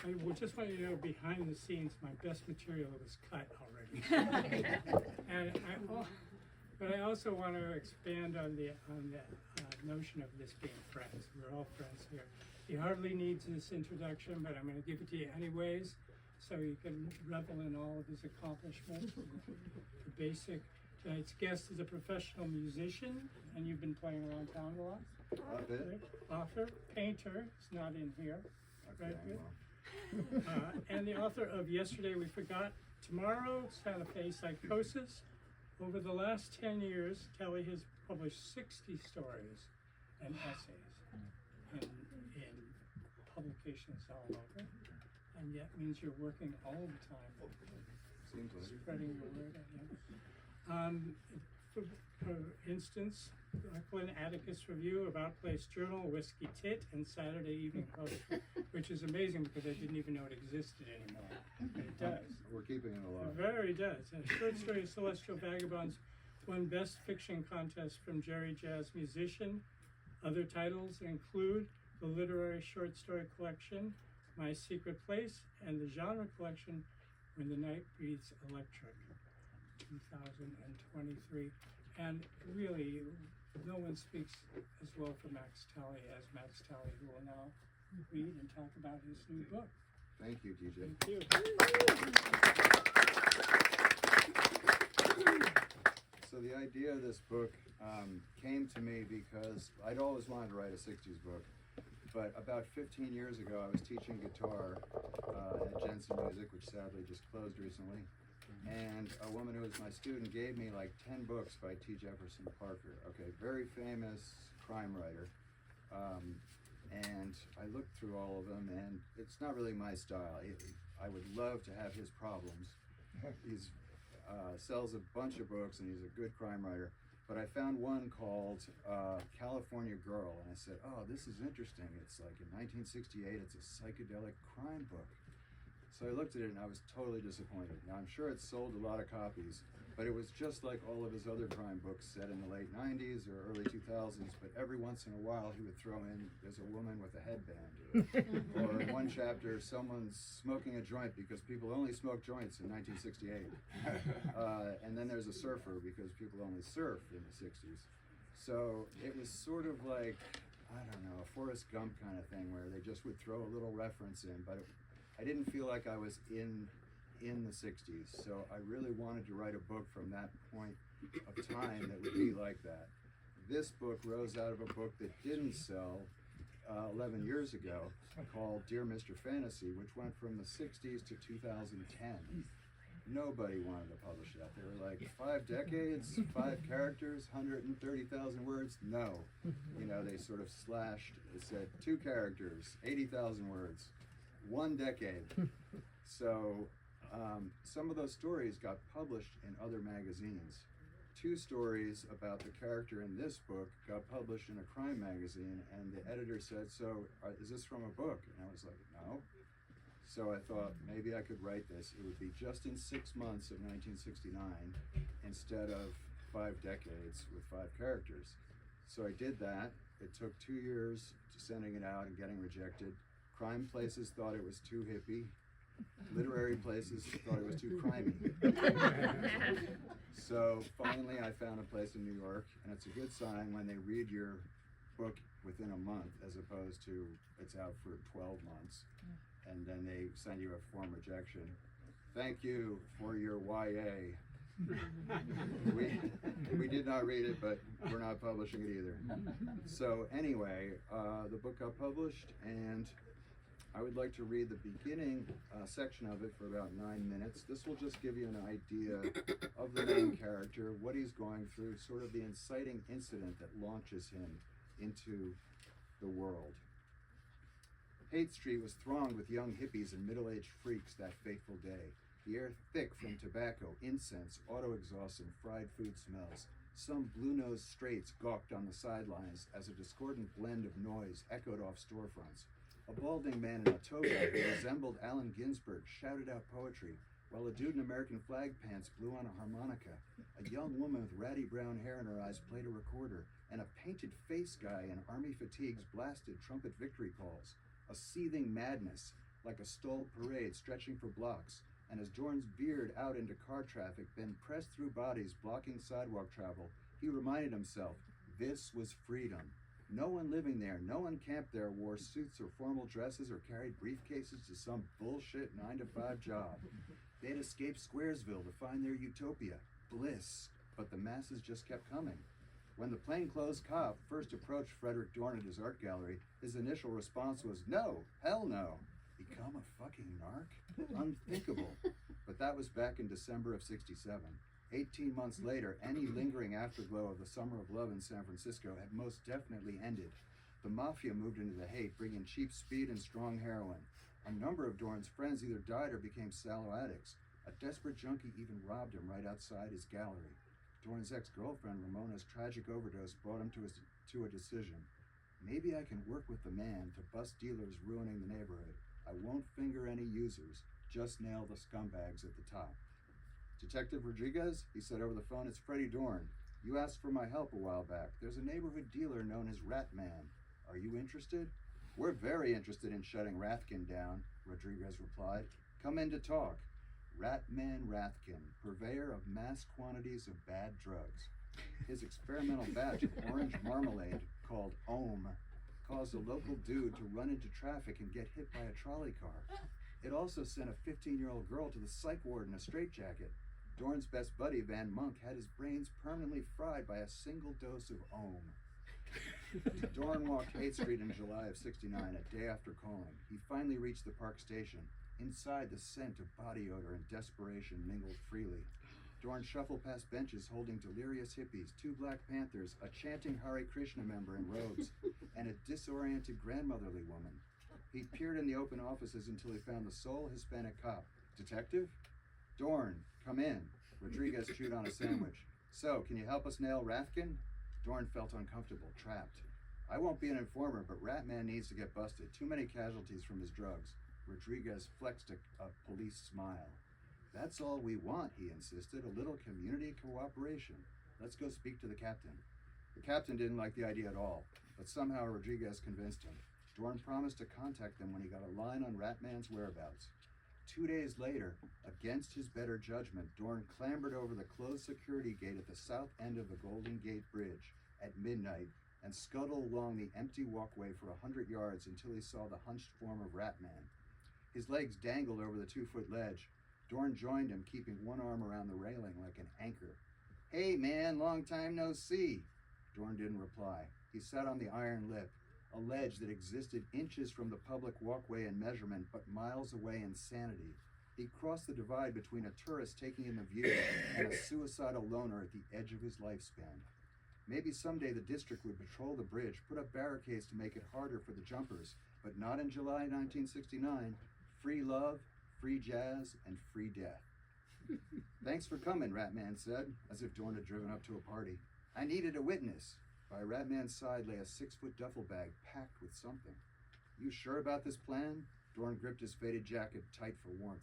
I will just want you to know, behind the scenes, my best material was cut already. But I also want to expand on the notion of this being friends. We're all friends here. He hardly needs this introduction, but I'm going to give it to you anyways, so you can revel in all of his accomplishments. The basic. Tonight's guest is a professional musician, and you've been playing around town a lot. A bit. Author, painter, it's not in here. Okay, Right, good. And the author of Yesterday We Forgot, Tomorrow, Santa Fe Psychosis. Over the last 10 years, Talley has published 60 stories and essays in publications all over, and yet means you're working all the time. Seems like. Spreading the word, I guess. For instance, Glenn Atticus Review, About Place Journal, Whiskey Tit, and Saturday Evening Post, which is amazing because I didn't even know it existed anymore. But it does. We're keeping it alive. It very does. A short story, Celestial Vagabonds, won Best Fiction Contest from Jerry Jazz Musician. Other titles include the literary short story collection, My Secret Place, and the genre collection, When the Night Breathes Electric, 2023. And really, no one speaks as well for Max Talley as Max Talley, who will now read and talk about his new book. Thank you, DJ. Thank you. So the idea of this book came to me because I'd always wanted to write a 60s book. But about 15 years ago, I was teaching guitar at Jensen Music, which sadly just closed recently. And a woman who was my student gave me like 10 books by T. Jefferson Parker. Okay, very famous crime writer. And I looked through all of them, and it's not really my style. I would love to have his problems. He's sells a bunch of books, and he's a good crime writer. But I found one called California Girl, and I said, oh, this is interesting. It's like in 1968, it's a psychedelic crime book. So I looked at it and I was totally disappointed. Now I'm sure it sold a lot of copies, but it was just like all of his other crime books set in the late 90s or early 2000s, but every once in a while he would throw in, there's a woman with a headband. Or in one chapter, someone's smoking a joint because people only smoked joints in 1968. And then there's a surfer because people only surfed in the 60s. So it was sort of like, I don't know, a Forrest Gump kind of thing where they just would throw a little reference in, but I didn't feel like I was in the 60s, so I really wanted to write a book from that point of time that would be like that. This book rose out of a book that didn't sell 11 years ago called Dear Mr. Fantasy, which went from the 60s to 2010. Nobody wanted to publish that. They were like, 5 decades, 5 characters, 130,000 words? No. You know, they sort of slashed, it said 2 characters, 80,000 words. 1 decade. So some of those stories got published in other magazines. 2 stories about the character in this book got published in a crime magazine, and the editor said, so is this from a book? And I was like, no. So I thought maybe I could write this. It would be just in 6 months of 1969 instead of 5 decades with 5 characters. So I did that. It took 2 years to sending it out and getting rejected. Crime places thought it was too hippie. Literary places thought it was too crimey. So finally I found a place in New York, and it's a good sign when they read your book within a month as opposed to it's out for 12 months. And then they send you a form rejection. Thank you for your YA. We did not read it, but we're not publishing it either. So anyway, the book got published, and I would like to read the beginning section of it for about 9 minutes. This will just give you an idea of the main character, what he's going through, sort of the inciting incident that launches him into the world. Haight Street was thronged with young hippies and middle-aged freaks that fateful day. The air thick from tobacco, incense, auto exhausts, and fried food smells. Some blue-nosed straights gawked on the sidelines as a discordant blend of noise echoed off storefronts. A balding man in a toga who resembled Allen Ginsberg shouted out poetry, while a dude in American flag pants blew on a harmonica. A young woman with ratty brown hair in her eyes played a recorder, and a painted face guy in army fatigues blasted trumpet victory calls. A seething madness, like a stalled parade stretching for blocks, and as Dorn veered out into car traffic, then pressed through bodies blocking sidewalk travel, he reminded himself, this was freedom. No one living there, no one camped there, wore suits or formal dresses or carried briefcases to some bullshit 9-to-5 job. They'd escaped Squaresville to find their utopia, bliss, but the masses just kept coming. When the plainclothes cop first approached Frederick Dorn at his art gallery, his initial response was, no, hell no. Become a fucking narc? Unthinkable. But that was back in December of '67. 18 months later, any lingering afterglow of the summer of love in San Francisco had most definitely ended. The mafia moved into the Haight, bringing cheap speed and strong heroin. A number of Dorn's friends either died or became sallow addicts. A desperate junkie even robbed him right outside his gallery. Dorn's ex-girlfriend, Ramona's tragic overdose, brought him to a decision. Maybe I can work with the man to bust dealers ruining the neighborhood. I won't finger any users, just nail the scumbags at the top. Detective Rodriguez, he said over the phone, it's Freddie Dorn. You asked for my help a while back. There's a neighborhood dealer known as Rat Man. Are you interested? We're very interested in shutting Rathkin down, Rodriguez replied. Come in to talk. Ratman Rathkin, purveyor of mass quantities of bad drugs. His experimental batch of orange marmalade, called Ohm, caused a local dude to run into traffic and get hit by a trolley car. It also sent a 15-year-old girl to the psych ward in a straitjacket. Dorn's best buddy, Van Monk, had his brains permanently fried by a single dose of Ohm. Dorn walked 8th Street in July of '69, a day after calling. He finally reached the Park Station. Inside, the scent of body odor and desperation mingled freely. Dorn shuffled past benches holding delirious hippies, 2 Black Panthers, a chanting Hare Krishna member in robes, and a disoriented grandmotherly woman. He peered in the open offices until he found the sole Hispanic cop. Detective? Dorn, come in. Rodriguez chewed on a sandwich. So, can you help us nail Rathkin? Dorn felt uncomfortable, trapped. I won't be an informer, but Ratman needs to get busted. Too many casualties from his drugs. Rodriguez flexed a police smile. That's all we want, he insisted, a little community cooperation. Let's go speak to the captain. The captain didn't like the idea at all, but somehow Rodriguez convinced him. Dorn promised to contact them when he got a line on Ratman's whereabouts. 2 days later, against his better judgment, Dorn clambered over the closed security gate at the south end of the Golden Gate Bridge at midnight and scuttled along the empty walkway for 100 yards until he saw the hunched form of Ratman. His legs dangled over the 2-foot ledge. Dorn joined him, keeping one arm around the railing like an anchor. Hey man, long time no see. Dorn didn't reply. He sat on the iron lip, a ledge that existed inches from the public walkway in measurement, but miles away in sanity. He crossed the divide between a tourist taking in the view and a suicidal loner at the edge of his lifespan. Maybe someday the district would patrol the bridge, put up barricades to make it harder for the jumpers, but not in July 1969. Free love, free jazz, and free death. Thanks for coming, Ratman said, as if Dorn had driven up to a party. I needed a witness. By Ratman's side lay a 6-foot duffel bag packed with something. You sure about this plan? Dorn gripped his faded jacket tight for warmth.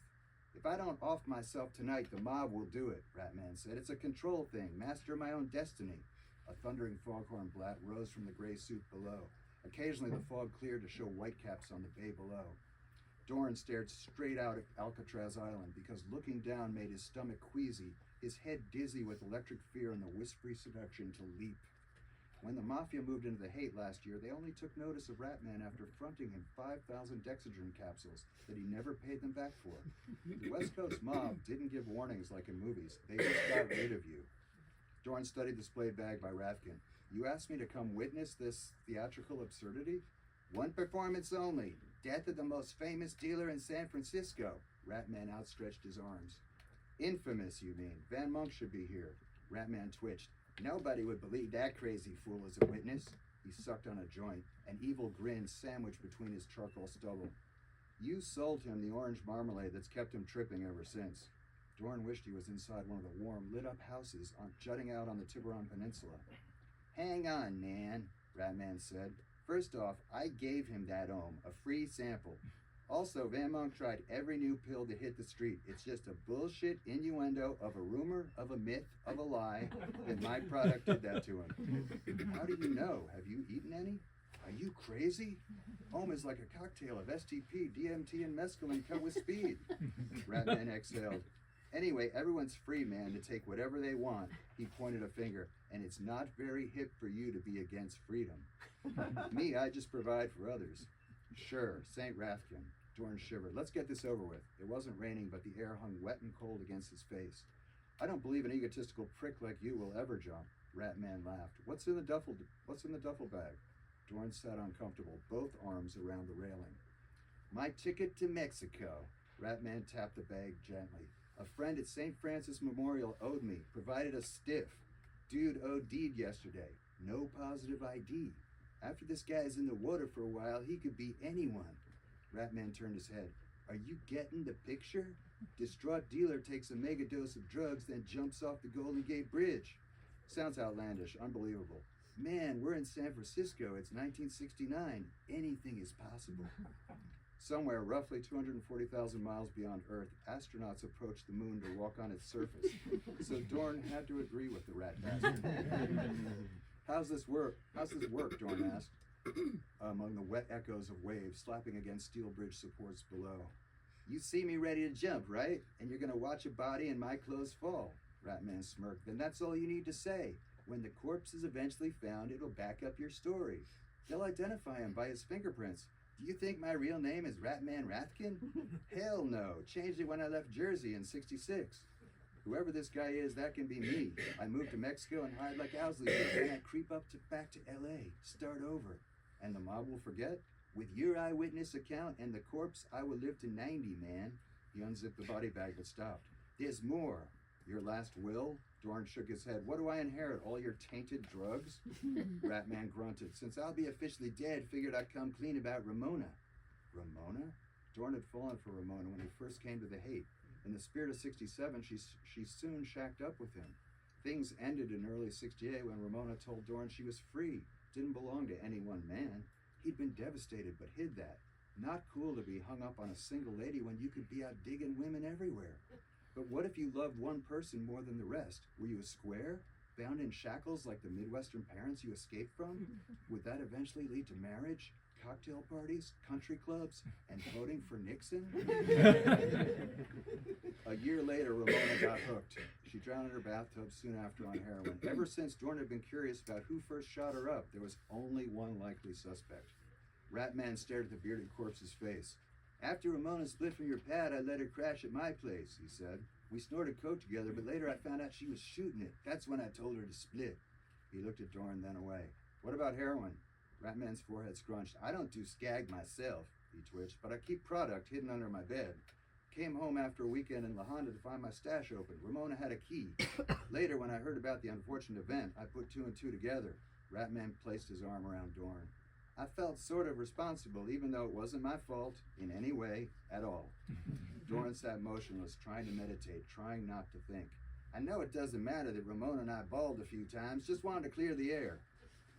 If I don't off myself tonight, the mob will do it, Ratman said. It's a control thing, master my own destiny. A thundering foghorn blat rose from the gray suit below. Occasionally the fog cleared to show whitecaps on the bay below. Dorn stared straight out at Alcatraz Island because looking down made his stomach queasy, his head dizzy with electric fear and the whispery seduction to leap. When the Mafia moved into the Haight last year, they only took notice of Ratman after fronting him 5,000 Dexedrine capsules that he never paid them back for. The West Coast mob didn't give warnings like in movies. They just got rid of you. Dorn studied the displayed bag by Rathkin. You asked me to come witness this theatrical absurdity? One performance only. Death of the most famous dealer in San Francisco. Ratman outstretched his arms. Infamous, you mean? Van Monk should be here. Ratman twitched. Nobody would believe that crazy fool as a witness. He sucked on a joint, an evil grin sandwiched between his charcoal stubble. You sold him the orange marmalade that's kept him tripping ever since. Dorn wished he was inside one of the warm, lit-up houses jutting out on the Tiburon Peninsula. Hang on, man, Ratman said. First off, I gave him that ohm, a free sample. Also, Van Monk tried every new pill that hit the street. It's just a bullshit innuendo of a rumor, of a myth, of a lie, that my product did that to him. How do you know? Have you eaten any? Are you crazy? Ohm is like a cocktail of STP, DMT, and mescaline cut with speed. Ratman exhaled. Anyway, everyone's free, man, to take whatever they want. He pointed a finger. And it's not very hip for you to be against freedom. Me, I just provide for others. Sure, St. Rathkin. Dorn shivered. Let's get this over with. It wasn't raining, but the air hung wet and cold against his face. I don't believe an egotistical prick like you will ever jump. Ratman laughed. What's in the duffel bag? Dorn sat uncomfortable, both arms around the railing. My ticket to Mexico. Ratman tapped the bag gently. A friend at St. Francis Memorial owed me, provided a stiff. Dude OD'd yesterday. No positive ID. After this guy's in the water for a while, he could be anyone. Ratman turned his head. Are you getting the picture? Distraught dealer takes a mega dose of drugs, then jumps off the Golden Gate Bridge. Sounds outlandish, unbelievable. Man, we're in San Francisco. It's 1969. Anything is possible. Somewhere, roughly 240,000 miles beyond Earth, astronauts approached the moon to walk on its surface. So Dorn had to agree with the rat bastard. How's this work? Dorn asked, among the wet echoes of waves slapping against steel bridge supports below. You see me ready to jump, right? And you're gonna watch a body in my clothes fall. Ratman smirked. Then that's all you need to say. When the corpse is eventually found, it'll back up your story. They'll identify him by his fingerprints. Do you think my real name is Ratman Rathkin? Hell no. Changed it when I left Jersey in '66. Whoever this guy is, that can be me. I moved to Mexico and hired like Owsley did, and I creep back to LA, start over. And the mob will forget? With your eyewitness account and the corpse, I will live to 90, man. He unzipped the body bag but stopped. There's more. Your last will? Dorn shook his head. What do I inherit? All your tainted drugs? Ratman grunted. Since I'll be officially dead, figured I'd come clean about Ramona. Ramona? Dorn had fallen for Ramona when he first came to the Haight. In the spirit of '67, she soon shacked up with him. Things ended in early '68 when Ramona told Dorn she was free, didn't belong to any one man. He'd been devastated but hid that. Not cool to be hung up on a single lady when you could be out digging women everywhere. But what if you loved one person more than the rest? Were you a square? Bound in shackles like the Midwestern parents you escaped from? Would that eventually lead to marriage, cocktail parties, country clubs, and voting for Nixon? A year later, Ramona got hooked. She drowned in her bathtub soon after on heroin. Ever since, Dorn had been curious about who first shot her up. There was only one likely suspect. Ratman stared at the bearded corpse's face. After Ramona split from your pad, I let her crash at my place, he said. We snorted coke together, but later I found out she was shooting it. That's when I told her to split. He looked at Dorn, then away. What about heroin? Ratman's forehead scrunched. I don't do skag myself, he twitched, but I keep product hidden under my bed. Came home after a weekend in La Honda to find my stash open. Ramona had a key. Later, when I heard about the unfortunate event, I put two and two together. Ratman placed his arm around Dorn. I felt sort of responsible, even though it wasn't my fault in any way at all. Dorn sat motionless, trying to meditate, trying not to think. I know it doesn't matter that Ramona and I bawled a few times, just wanted to clear the air.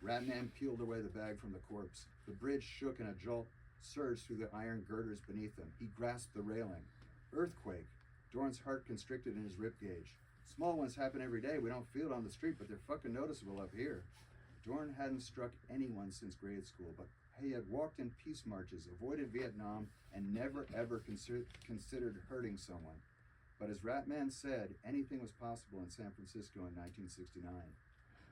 Ratman peeled away the bag from the corpse. The bridge shook and a jolt surged through the iron girders beneath him. He grasped the railing. Earthquake. Dorn's heart constricted in his ribcage. Small ones happen every day. We don't feel it on the street, but they're fucking noticeable up here. Dorn hadn't struck anyone since grade school, but he had walked in peace marches, avoided Vietnam, and never ever considered hurting someone. But as Ratman said, anything was possible in San Francisco in 1969.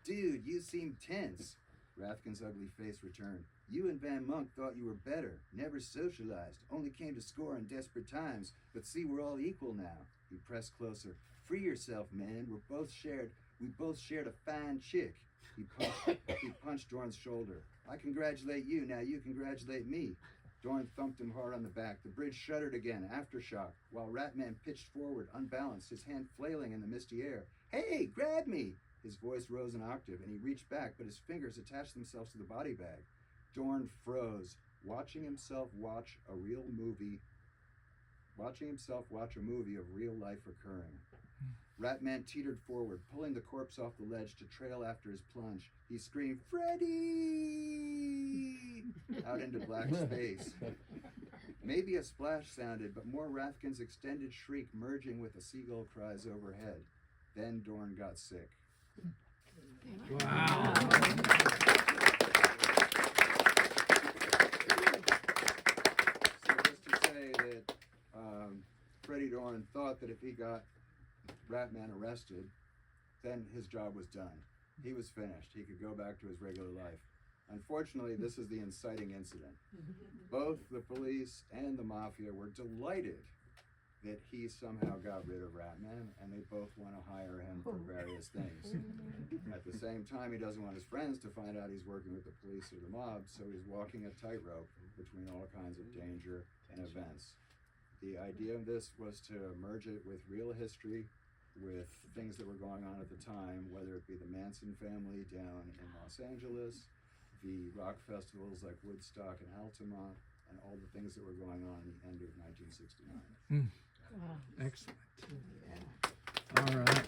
Dude, you seem tense. Rathkin's ugly face returned. You and Van Monk thought you were better, never socialized, only came to score in desperate times, but see, we're all equal now. He pressed closer. Free yourself, man. We both shared a fine chick. He punched Dorn's shoulder. I congratulate you, now you congratulate me. Dorn thumped him hard on the back. The bridge shuddered again, aftershock, while Ratman pitched forward, unbalanced, his hand flailing in the misty air. Hey, grab me! His voice rose an octave, and he reached back, but his fingers attached themselves to the body bag. Dorn froze, watching himself watch a movie of real life occurring. Ratman teetered forward, pulling the corpse off the ledge to trail after his plunge. He screamed, Freddy! Out into black space. Maybe a splash sounded, but more Rathkin's extended shriek merging with the seagull cries overhead. Then Dorn got sick. Wow. Dorn thought that if he got Ratman arrested, then his job was done. He was finished. He could go back to his regular life. Unfortunately, this is the inciting incident. Both the police and the mafia were delighted that he somehow got rid of Ratman, and they both want to hire him for various things. At the same time, he doesn't want his friends to find out he's working with the police or the mob, so he's walking a tightrope between all kinds of danger and events. The idea of this was to merge it with real history, with things that were going on at the time, whether it be the Manson family down in Los Angeles, the rock festivals like Woodstock and Altamont, and all the things that were going on in the end of 1969. Wow. Excellent. Yeah. All right.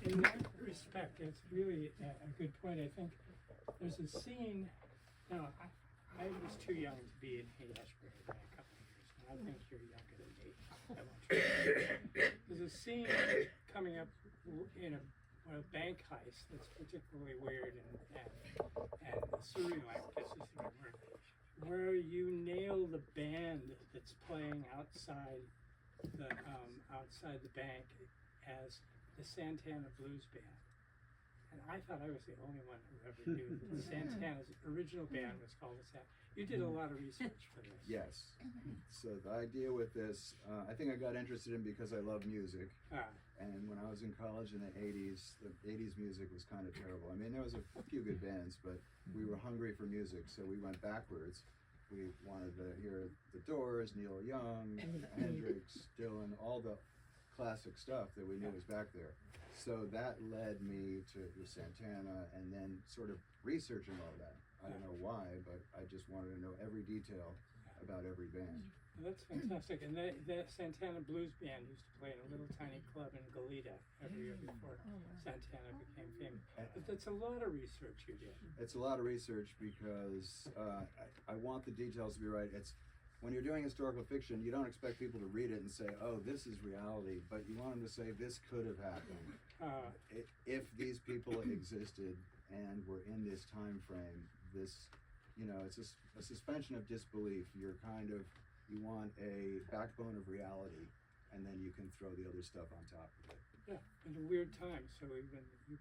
In that respect, it's really a good point. I think there's a scene. Now, I was too young to be in Haight-Ashbury by a couple of years, and I think you're younger than me. I want you. There's a scene coming up in a bank heist that's particularly weird and surreal, I guess is the right word, where you nail the band that's playing outside the bank as the Santana Blues Band. And I thought I was the only one who ever knew that Santana's original band was called the Santana. You did a lot of research for this. Yes. So the idea with this, I think I got interested in because I love music. And when I was in college in the 80s music was kind of terrible. I mean, there was a few good bands, but we were hungry for music, so we went backwards. We wanted to hear The Doors, Neil Young, Hendrix, Dylan, all the classic stuff that we knew was back there. So that led me to Santana and then sort of researching all that. I don't know why, but I just wanted to know every detail about every band. Well, that's fantastic. And that Santana Blues Band used to play in a little tiny club in Goleta every year before Santana became famous. But that's a lot of research you did. It's a lot of research because I want the details to be right. It's when you're doing historical fiction, you don't expect people to read it and say, "Oh, this is reality," but you want them to say, "This could have happened if these people existed and were in this time frame." This, it's a suspension of disbelief. You want a backbone of reality, and then you can throw the other stuff on top of it. Yeah, in a weird time, so even you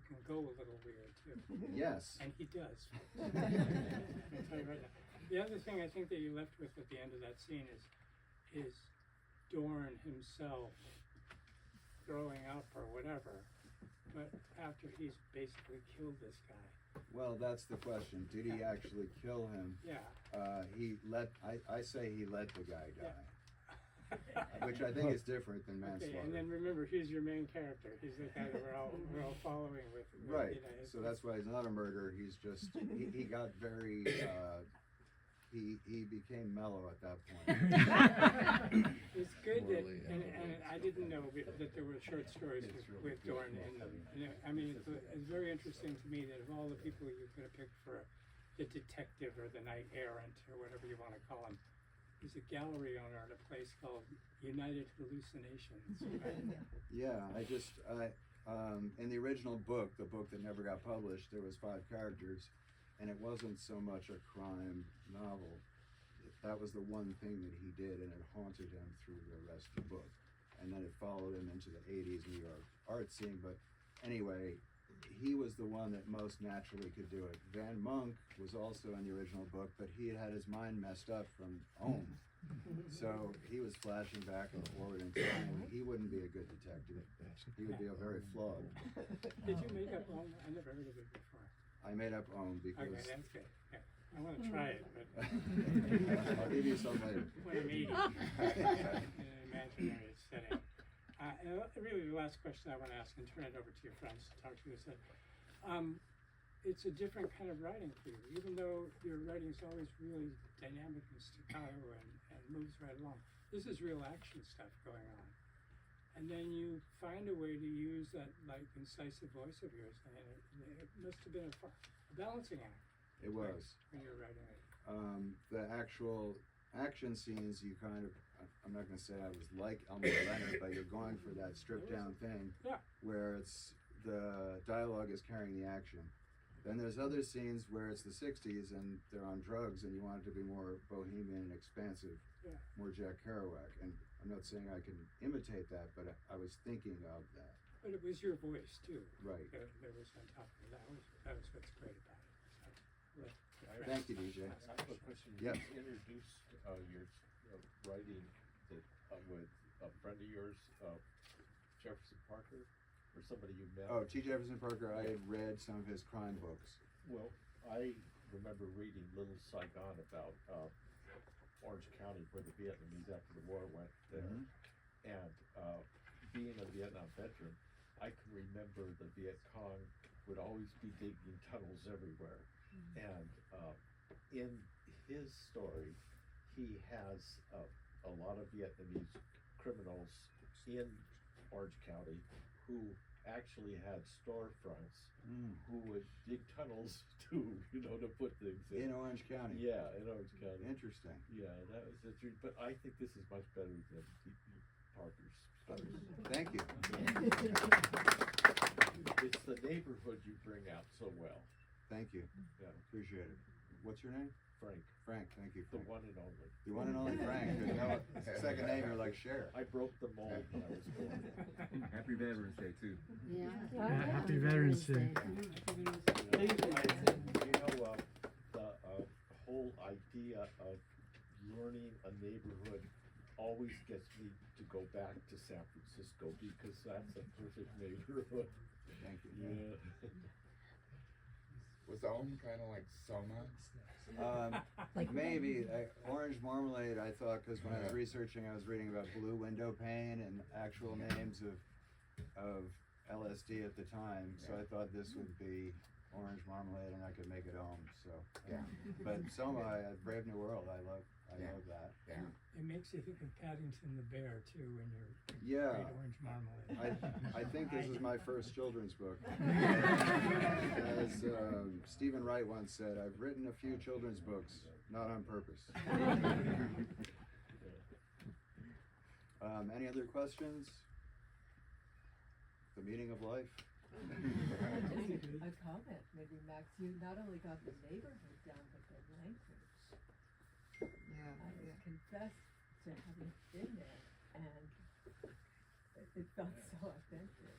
can go a little weird too. Yes. And he does. I'll tell you right now. The other thing I think that you left with at the end of that scene is Dorn himself growing up or whatever, but after he's basically killed this guy. Well, that's the question. Did he actually kill him? Yeah. I say he let the guy die, which I think is different than manslaughter. Okay, and then remember, he's your main character. He's the guy that we're all following with. Right. So that's why he's not a murderer. He's just he got very he became mellow at that point. It's good that, and I didn't know that there were short stories with Dorn in them. I mean, it's very interesting to me that of all the people you could have picked for the detective or the knight errant or whatever you want to call him, he's a gallery owner at a place called United Hallucinations. Right? Yeah, in the original book, the book that never got published, there was 5 characters, and it wasn't so much a crime novel. That was the one thing that he did, and it haunted him through the rest of the book. And then it followed him into the 80s New York art scene. But anyway, he was the one that most naturally could do it. Van Monk was also in the original book, but he had his mind messed up from Ohm. So he was flashing back and forward in time. He wouldn't be a good detective. He would be a very flawed. Did you make up Ohm? I never heard of it before. I made up Ohm because... Okay, that's good. Yeah. I want to try it, but... I'll give you some later. When I'm 80, in an imaginary setting. And really, the last question I want to ask, and turn it over to your friends to talk to you, is that it's a different kind of writing for you. Even though your writing is always really dynamic and staccato and moves right along, this is real action stuff going on. And then you find a way to use that like incisive voice of yours, and it must have been a balancing act. It was. When you're writing it. The actual action scenes, you kind of, I'm not going to say I was like Elmer Leonard, but you're going for that stripped down thing where it's the dialogue is carrying the action. Then there's other scenes where it's the 60s and they're on drugs and you want it to be more bohemian and expansive, Yeah. more Jack Kerouac. And I'm not saying I can imitate that, but I was thinking of that. But it was your voice too. Right. That was on top of it. That was what's great about it. So, well, Thank you, DJ. I have a question. Yes. You introduced your writing that, with a friend of yours, Jefferson Parker, or somebody you met. Oh, T. Jefferson Parker, I had read some of his crime books. Well, I remember reading Little Saigon about Orange County, where the Vietnamese after the war went there. Mhm. And being a Vietnam veteran, I can remember the Viet Cong would always be digging tunnels everywhere. And in his story, he has a lot of Vietnamese criminals in Orange County who actually had storefronts who would dig tunnels to, to put things in. In Orange County. Yeah, in Orange County. Interesting. Yeah, that was the truth. But I think this is much better than Parker's stories. Thank you. It's the neighborhood you bring out so well. Thank you. Yeah, Appreciate it. What's your name? Frank, Frank. Thank you, the Frank. one and only. The one and only Frank. You know, second name, you're like Cher. I broke the mold when I was born. Happy Veterans Day too. Yeah. Happy Veterans Day. The whole idea of learning a neighborhood always gets me to go back to San Francisco because that's a perfect neighborhood. Thank you. Yeah. Was Ulm kind of like Soma? Maybe orange marmalade. I thought because when I was researching, I was reading about blue window pane and actual names of LSD at the time. So I thought this would be orange marmalade, and I could make it home. So Yeah. But Soma, Brave New World. I love Yeah. that. Yeah. It makes you think of Paddington the Bear too when you're Yeah. great orange marmalade. I think this is my first children's book. As Stephen Wright once said, I've written a few children's books, not on purpose. Any other questions? The meaning of life? A comment, maybe Max, you not only got the neighborhood down, but the language. Yeah. I confess to having been there, and it felt so authentic.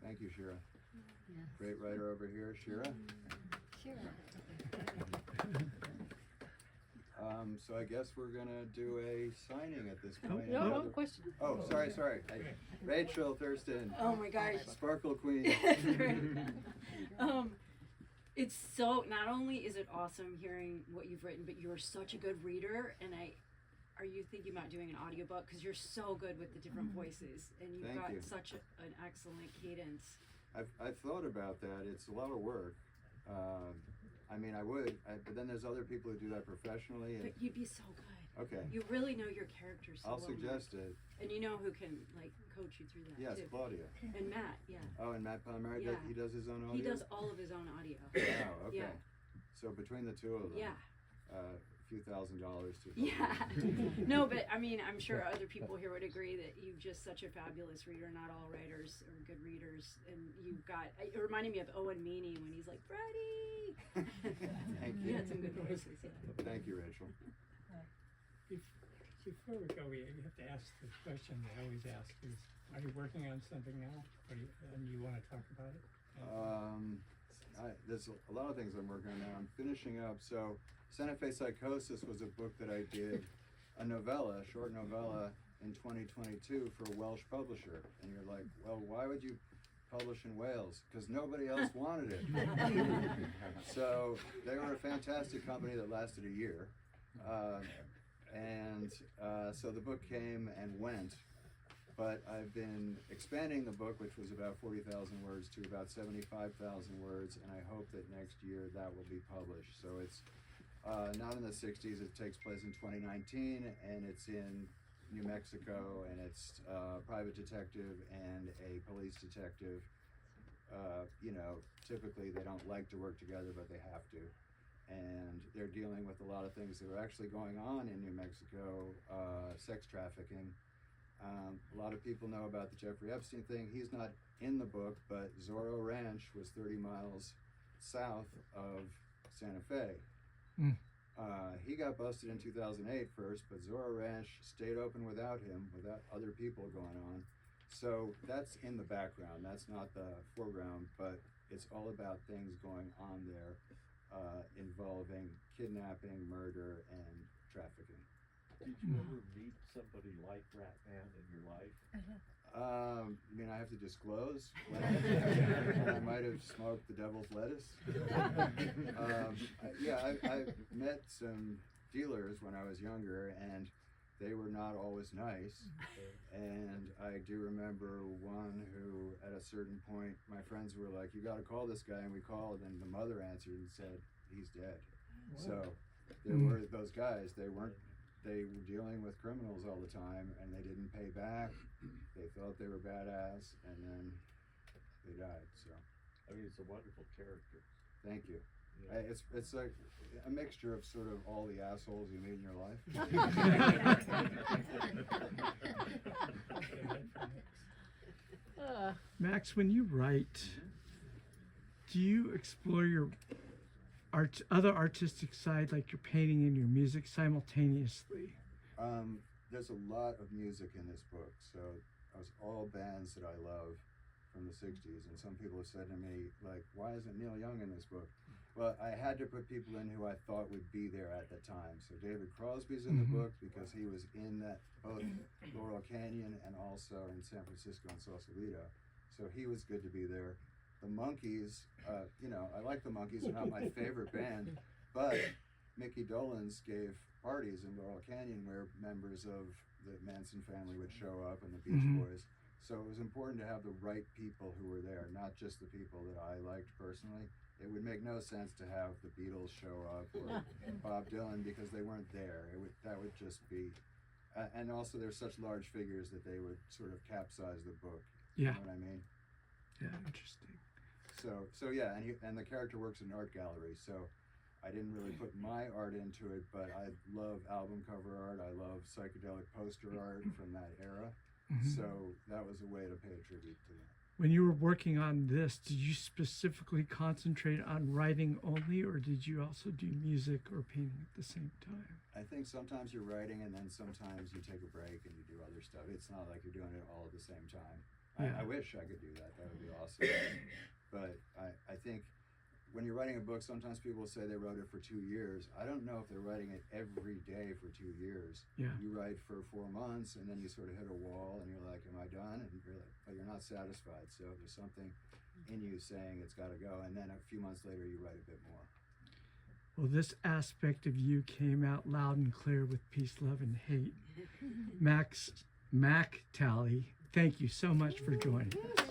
Thank you, Shira. Yeah. Great writer over here, Shira. Sure. So I guess we're gonna do a signing at this point. No, question. Oh, sorry. Rachel Thurston, Oh my gosh. Sparkle Queen. It's so, not only is it awesome hearing what you've written, but you're such a good reader, and are you thinking about doing an audiobook? Because you're so good with the different voices, and you've Thank got you. such an excellent cadence. I've thought about that. It's a lot of work. I mean, I would, but then there's other people who do that professionally. And, But you'd be so good. okay, You really know your characters so I'll well. suggest it. And you know who can, like, coach you through that, Yes, too. Claudia. And Matt, yeah. Oh, and Matt Palmer, Yeah. he does his own audio? He does all of his own audio. Wow, okay. Yeah. So between the two of them, Yeah. a few $1,000s to. Yeah. No, but I mean, I'm sure other people here would agree that you're just such a fabulous reader. Not all writers are good readers. And you've got, it reminded me of Owen Meany when he's like, Freddie! Thank He you. had some good voices, yeah. Thank you, Rachel. Before we go, we have to ask the question they always ask is, are you working on something now? And you want to talk about it? There's a lot of things I'm working on now. I'm finishing up. So Santa Fe Psychosis was a book that I did, a novella, short novella in 2022 for a Welsh publisher. And you're like, well, why would you publish in Wales? Because nobody else wanted it. So they were a fantastic company that lasted a year. So the book came and went, but I've been expanding the book, which was about 40,000 words, to about 75,000 words, and I hope that next year that will be published. So it's not in the 60s, it takes place in 2019, and it's in New Mexico, and it's a private detective and a police detective. Typically they don't like to work together, but they have to. And they're dealing with a lot of things that are actually going on in New Mexico, sex trafficking. A lot of people know about the Jeffrey Epstein thing. He's not in the book, but Zorro Ranch was 30 miles south of Santa Fe. Mm. He got busted in 2008 first, but Zorro Ranch stayed open without him, without other people going on. So that's in the background. That's not the foreground, but it's all about things going on there involving kidnapping, murder, and trafficking. Did you ever meet somebody like Ratman in your life? I mean, I have to disclose when I might have smoked the devil's lettuce. I've met some dealers when I was younger, and they were not always nice. And I do remember one who, at a certain point, my friends were like, "You got to call this guy," and we called, and the mother answered and said, "He's dead." So there were those guys. They were dealing with criminals all the time, and they didn't pay back. They thought they were badass, and then they died. So I mean, it's a wonderful character. thank you. Yeah. It's like a mixture of sort of all the assholes you meet in your life. Max, when you write, do you explore your other artistic side, like your painting and your music, simultaneously? There's a lot of music in this book, so it was all bands that I love from the 60s, and some people have said to me, like, "Why isn't Neil Young in this book?" Well, I had to put people in who I thought would be there at the time. So David Crosby's in the book because he was in that both Laurel Canyon and also in San Francisco and Sausalito. So he was good to be there. The Monkees, I like the Monkees, they're not my favorite band, but Mickey Dolenz gave parties in Laurel Canyon where members of the Manson family would show up and the Beach Boys. So it was important to have the right people who were there, not just the people that I liked personally. It would make no sense to have the Beatles show up or Bob Dylan because they weren't there. That would just be, and also they're such large figures that they would sort of capsize the book. Yeah. You know what I mean? Yeah, interesting. So yeah, and the character works in an art gallery. So I didn't really put my art into it, but I love album cover art. I love psychedelic poster art from that era. So that was a way to pay a tribute to that. When you were working on this, did you specifically concentrate on writing only, or did you also do music or painting at the same time? I think sometimes you're writing and then sometimes you take a break and you do other stuff. It's not like you're doing it all at the same time. Yeah. I wish I could do that. That would be awesome. But I think when you're writing a book, sometimes people say they wrote it for 2 years. I don't know if they're writing it every day for 2 years. Yeah. You write for 4 months and then you sort of hit a wall and you're like, "Am I done?" And you're like, but you're not satisfied. So there's something in you saying it's got to go. And then a few months later, you write a bit more. Well, this aspect of you came out loud and clear with Peace, Love, and Hate. Mac Talley, thank you so much for joining us.